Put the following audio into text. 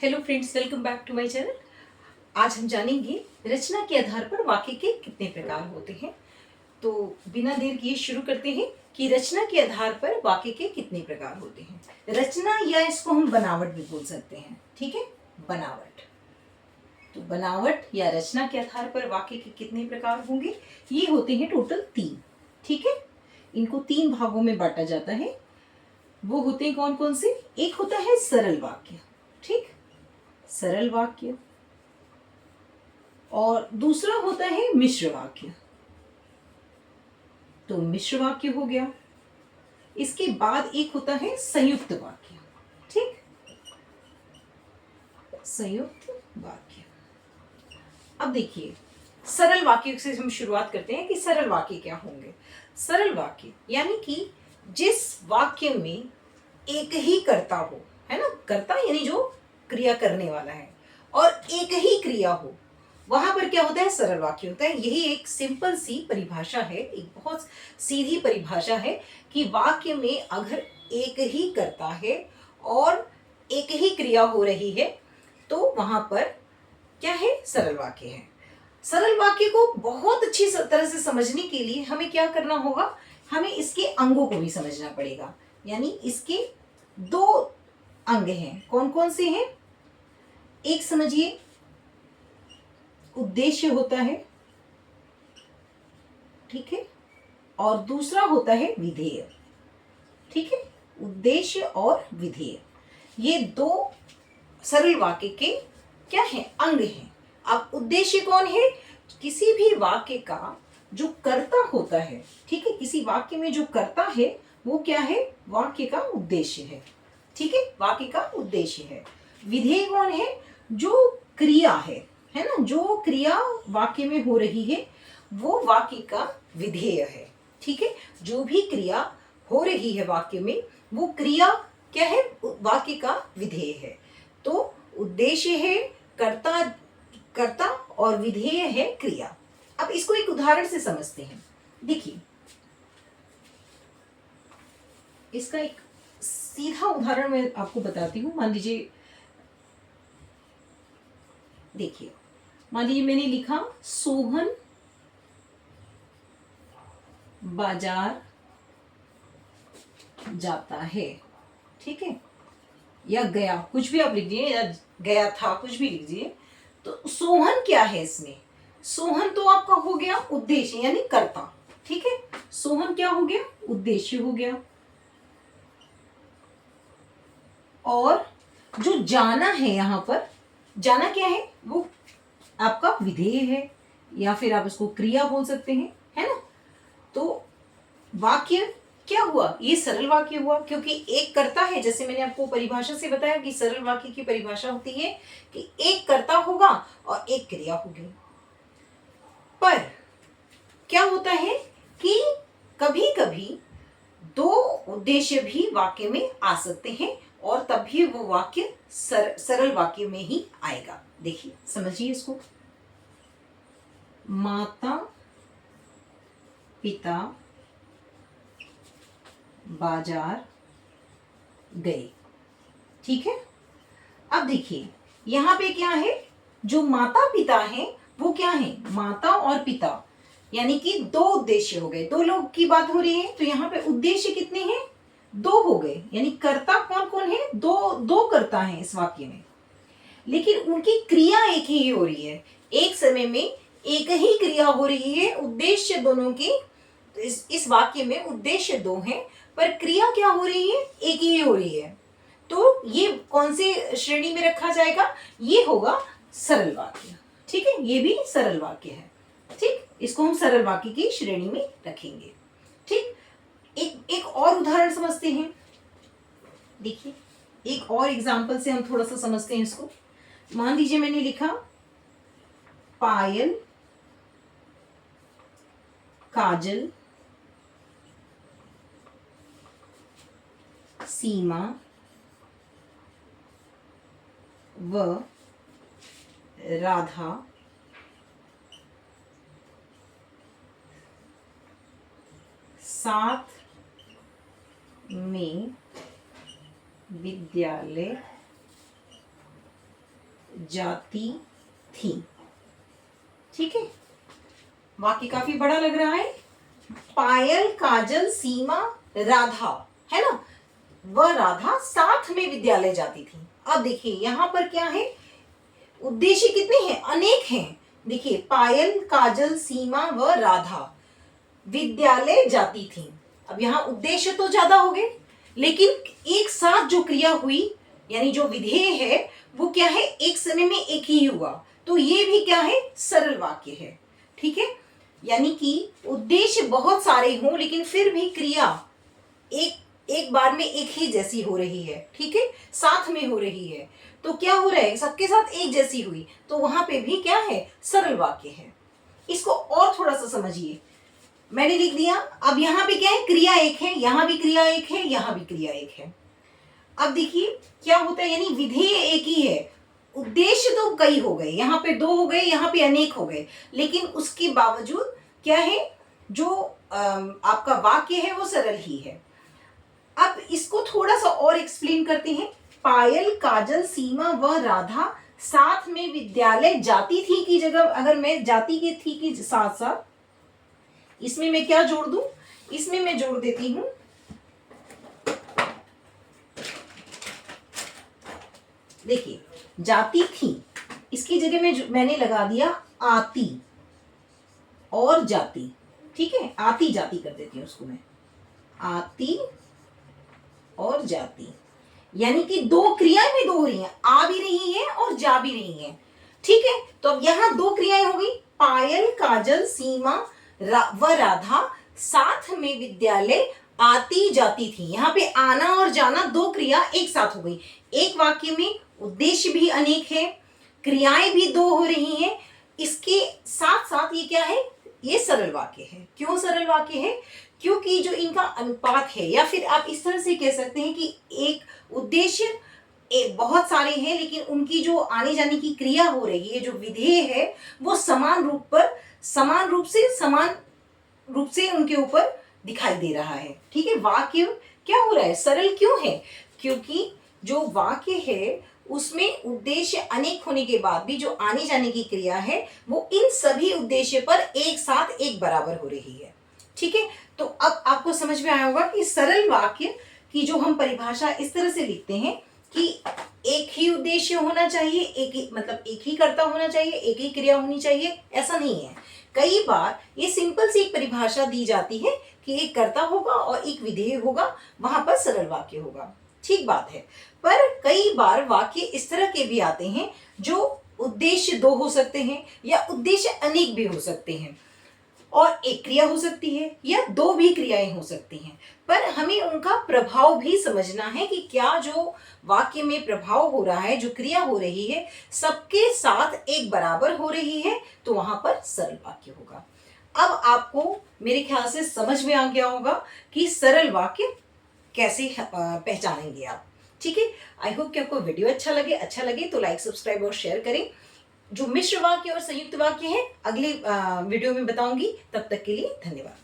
Hello friends, welcome back to my channel. आज हम जानेंगे रचना के आधार पर वाक्य के कितने प्रकार होते हैं। तो बिना देर किए शुरू करते हैं कि रचना के आधार पर वाक्य के कितने प्रकार होते हैं। रचना या इसको हम बनावट भी बोल सकते हैं, ठीक है। बनावट, तो बनावट या रचना के आधार पर वाक्य के कितने प्रकार होंगे, ये होते हैं टोटल 3, ठीक है। इनको 3 भागों में बांटा जाता है। वो होते हैं कौन कौन से? एक होता है सरल वाक्य, ठीक, सरल वाक्य, और दूसरा होता है मिश्र वाक्य। तो मिश्र वाक्य हो गया। इसके बाद एक होता है संयुक्त वाक्य, ठीक, संयुक्त वाक्य। अब देखिए, सरल वाक्य से हम शुरुआत करते हैं कि सरल वाक्य क्या होंगे। सरल वाक्य यानी कि जिस वाक्य में एक ही कर्ता हो, है ना, कर्ता यानी जो क्रिया करने वाला है, और एक ही क्रिया हो, वहां पर क्या होता है? सरल वाक्य होता है। यही एक सिंपल सी परिभाषा है, एक बहुत सीधी परिभाषा है कि वाक्य में अगर एक ही कर्ता है और एक ही क्रिया हो रही है तो वहां पर क्या है? सरल वाक्य है। सरल वाक्य को बहुत अच्छी तरह से समझने के लिए हमें क्या करना होगा? हमें इसके अंगों को भी समझना पड़ेगा। यानी इसके 2 अंग हैं। कौन कौन से हैं? एक समझिए, उद्देश्य होता है, ठीक है, और दूसरा होता है विधेय, ठीक है। उद्देश्य और विधेय, ये 2 सरल वाक्य के क्या है? अंग हैं। अब उद्देश्य कौन है? किसी भी वाक्य का जो कर्ता होता है, ठीक है, किसी वाक्य में जो कर्ता है वो क्या है? वाक्य का उद्देश्य है, ठीक है, वाक्य का उद्देश्य है। विधेय कौन है? जो क्रिया है ना, जो क्रिया वाक्य में हो रही है वो वाक्य का विधेय है, ठीक है। जो भी क्रिया हो रही है वाक्य में, वो क्रिया क्या है? वाक्य का विधेय है। तो उद्देश्य है कर्ता, कर्ता, और विधेय है क्रिया। अब इसको एक उदाहरण से समझते हैं। देखिए, इसका एक सीधा उदाहरण मैं आपको बताती हूँ। मान लीजिए, देखिए, मान लीजिए मैंने लिखा सोहन बाजार जाता है, ठीक है, या गया, कुछ भी आप लिख दिए, या गया था, कुछ भी लिख दिए। तो सोहन क्या है इसमें? सोहन तो आपका हो गया उद्देश्य यानी कर्ता, ठीक है। सोहन क्या हो गया? उद्देश्य हो गया। और जो जाना है, यहां पर जाना क्या है? वो आपका विधेय है, या फिर आप उसको क्रिया बोल सकते हैं, है ना। तो वाक्य क्या हुआ? ये सरल वाक्य हुआ, क्योंकि एक कर्ता है। जैसे मैंने आपको परिभाषा से बताया कि सरल वाक्य की परिभाषा होती है कि एक कर्ता होगा और एक क्रिया होगी। पर क्या होता है कि कभी कभी 2 उद्देश्य भी वाक्य में आ सकते हैं, और तब भी वो वाक्य सरल वाक्य में ही आएगा। देखिए, समझिए इसको। माता पिता बाजार गए, ठीक है। अब देखिए, यहाँ पे क्या है? जो माता पिता है वो क्या है? माता और पिता, यानी कि 2 उद्देश्य हो गए। 2 लोग की बात हो रही है, तो यहाँ पे उद्देश्य कितने हैं? 2 हो गए। यानी कर्ता कौन कौन है? 2 कर्ता हैं इस वाक्य में, लेकिन उनकी क्रिया एक ही हो रही है। एक समय में एक ही क्रिया हो रही है, उद्देश्य दोनों की। तो इस वाक्य में उद्देश्य 2 हैं, पर क्रिया क्या हो रही है? एक ही हो रही है। तो ये कौन से श्रेणी में रखा जाएगा? ये होगा सरल वाक्य, ठीक है। ये भी सरल वाक्य है, ठीक। इसको हम सरल वाक्य की श्रेणी में रखेंगे, ठीक। एक और उदाहरण समझते हैं। देखिए, एक और एग्जांपल से हम थोड़ा सा समझते हैं इसको। मान लीजिए मैंने लिखा पायल, काजल, सीमा व राधा साथ में विद्यालय जाती थी। ठीक है, वाक्य काफी बड़ा लग रहा है। पायल, काजल, सीमा, राधा, है ना, वह राधा साथ में विद्यालय जाती थी। अब देखिए यहां पर क्या है, उद्देश्य कितने हैं, अनेक हैं। देखिए पायल, काजल, सीमा व राधा विद्यालय जाती थी। अब यहाँ उद्देश्य तो ज्यादा हो गए, लेकिन एक साथ जो क्रिया हुई यानी जो विधेय है वो क्या है, एक समय में एक ही हुआ, तो ये भी क्या है, सरल वाक्य है। ठीक है, यानी कि उद्देश्य बहुत सारे हों लेकिन फिर भी क्रिया एक बार में एक ही जैसी हो रही है। ठीक है, साथ में हो रही है, तो क्या हो रहा है, सबके साथ एक जैसी हुई, तो वहां पे भी क्या है, सरल वाक्य है। इसको और थोड़ा सा समझिए, मैंने लिख दिया। अब यहाँ पे क्या है, क्रिया एक है, यहाँ भी क्रिया एक है, यहाँ भी क्रिया एक है। अब देखिए क्या होता है, यानी विधेय एक ही है, उद्देश्य तो कई हो गए, यहाँ पे दो हो गए, यहाँ पे अनेक हो गए, लेकिन उसके बावजूद क्या है, जो आपका वाक्य है वो सरल ही है। अब इसको थोड़ा सा और एक्सप्लेन करते हैं। पायल, काजल, सीमा व राधा साथ में विद्यालय जाती थी की जगह अगर मैं जाती के थी के साथ साथ इसमें मैं क्या जोड़ दूं, इसमें मैं जोड़ देती हूं देखिए जाती थी, इसकी जगह में मैंने लगा दिया आती और जाती। ठीक है, आती जाती कर देती हूं उसको मैं, आती और जाती, यानी कि दो क्रियाएं भी दो हो रही हैं, आ भी रही हैं और जा भी रही हैं। ठीक है, तो अब यहां दो क्रियाएं हो गई, पायल, काजल, सीमा व राधा साथ में विद्यालय आती जाती थी। यहाँ पे आना और जाना दो क्रिया एक साथ हो गई, एक वाक्य में उद्देश्य भी अनेक है, क्रियाएं भी दो हो रही हैं, इसके साथ साथ ये क्या है, ये सरल वाक्य है। क्यों सरल वाक्य है, क्योंकि जो इनका अनुपात है, या फिर आप इस तरह से कह सकते हैं कि एक उद्देश्य बहुत सारे हैं लेकिन उनकी जो आने जाने की क्रिया हो रही है, जो विधेय है वो समान रूप से उनके ऊपर दिखाई दे रहा है। ठीक है, वाक्य क्या हो रहा है, सरल क्यों है, क्योंकि जो वाक्य है उसमें उद्देश्य अनेक होने के बाद भी जो आने जाने की क्रिया है वो इन सभी उद्देश्य पर एक साथ एक बराबर हो रही है। ठीक है, तो अब आपको समझ में आया होगा कि सरल वाक्य की जो हम परिभाषा इस तरह से लिखते हैं कि एक ही उद्देश्य होना चाहिए, एक ही कर्ता होना चाहिए, एक ही क्रिया होनी चाहिए, ऐसा नहीं है। कई बार ये सिंपल सी एक परिभाषा दी जाती है कि एक कर्ता होगा और एक विधेय होगा, वहां पर सरल वाक्य होगा। ठीक बात है, पर कई बार वाक्य इस तरह के भी आते हैं जो उद्देश्य दो हो सकते हैं या उद्देश्य अनेक भी हो सकते हैं, और एक क्रिया हो सकती है या दो भी क्रियाएं हो सकती हैं, पर हमें उनका प्रभाव भी समझना है कि क्या जो वाक्य में प्रभाव हो रहा है, जो क्रिया हो रही है, सबके साथ एक बराबर हो रही है, तो वहां पर सरल वाक्य होगा। अब आपको मेरे ख्याल से समझ में आ गया होगा कि सरल वाक्य कैसे पहचानेंगे आप। ठीक है, आई होप कि आपको वीडियो अच्छा लगे तो लाइक, सब्सक्राइब और शेयर करें। जो मिश्र वाक्य और संयुक्त वाक्य है अगले वीडियो में बताऊंगी, तब तक के लिए धन्यवाद।